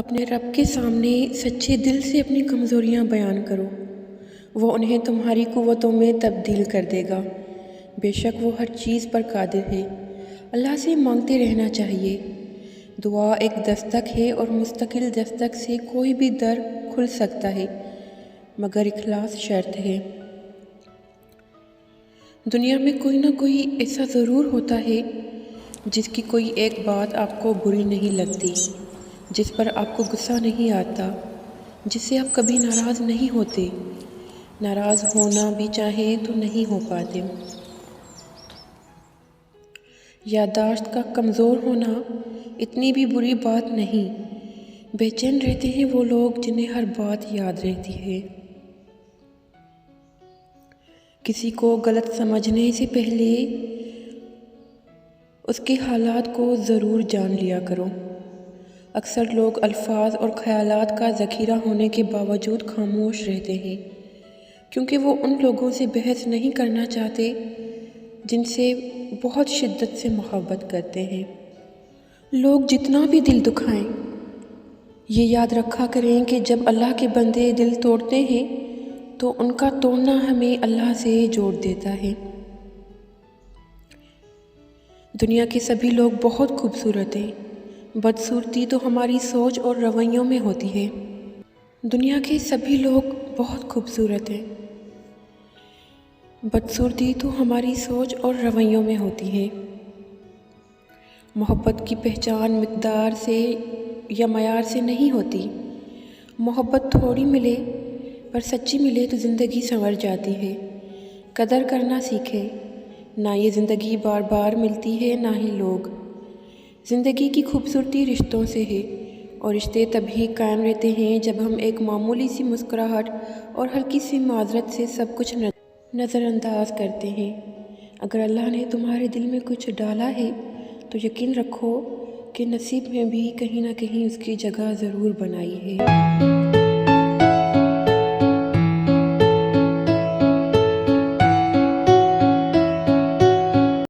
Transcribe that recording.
اپنے رب کے سامنے سچے دل سے اپنی کمزوریاں بیان کرو، وہ انہیں تمہاری قوتوں میں تبدیل کر دے گا۔ بے شک وہ ہر چیز پر قادر ہے۔ اللہ سے مانگتے رہنا چاہیے۔ دعا ایک دستک ہے اور مستقل دستک سے کوئی بھی در کھل سکتا ہے، مگر اخلاص شرط ہے۔ دنیا میں کوئی نہ کوئی ایسا ضرور ہوتا ہے جس کی کوئی ایک بات آپ کو بری نہیں لگتی، جس پر آپ کو غصہ نہیں آتا، جس سے آپ کبھی ناراض نہیں ہوتے، ناراض ہونا بھی چاہیں تو نہیں ہو پاتے۔ یادداشت کا کمزور ہونا اتنی بھی بری بات نہیں۔ بے چین رہتے ہیں وہ لوگ جنہیں ہر بات یاد رہتی ہے۔ کسی کو غلط سمجھنے سے پہلے اس کے حالات کو ضرور جان لیا کرو۔ اکثر لوگ الفاظ اور خیالات کا ذخیرہ ہونے کے باوجود خاموش رہتے ہیں، کیونکہ وہ ان لوگوں سے بحث نہیں کرنا چاہتے جن سے بہت شدت سے محبت کرتے ہیں۔ لوگ جتنا بھی دل دکھائیں، یہ یاد رکھا کریں کہ جب اللہ کے بندے دل توڑتے ہیں تو ان کا توڑنا ہمیں اللہ سے جوڑ دیتا ہے۔ دنیا کے سبھی لوگ بہت خوبصورت ہیں، بدصورتی تو ہماری سوچ اور رویوں میں ہوتی ہے۔ دنیا کے سبھی لوگ بہت خوبصورت ہیں، بدصورتی تو ہماری سوچ اور رویوں میں ہوتی ہے۔ محبت کی پہچان مقدار سے یا معیار سے نہیں ہوتی۔ محبت تھوڑی ملے پر سچی ملے تو زندگی سنور جاتی ہے۔ قدر کرنا سیکھیں، نہ یہ زندگی بار بار ملتی ہے نہ ہی لوگ۔ زندگی کی خوبصورتی رشتوں سے ہے، اور رشتے تبھی قائم رہتے ہیں جب ہم ایک معمولی سی مسکراہٹ اور ہلکی سی معذرت سے سب کچھ نظر انداز کرتے ہیں۔ اگر اللہ نے تمہارے دل میں کچھ ڈالا ہے تو یقین رکھو کہ نصیب میں بھی کہیں نہ کہیں اس کی جگہ ضرور بنائی ہے۔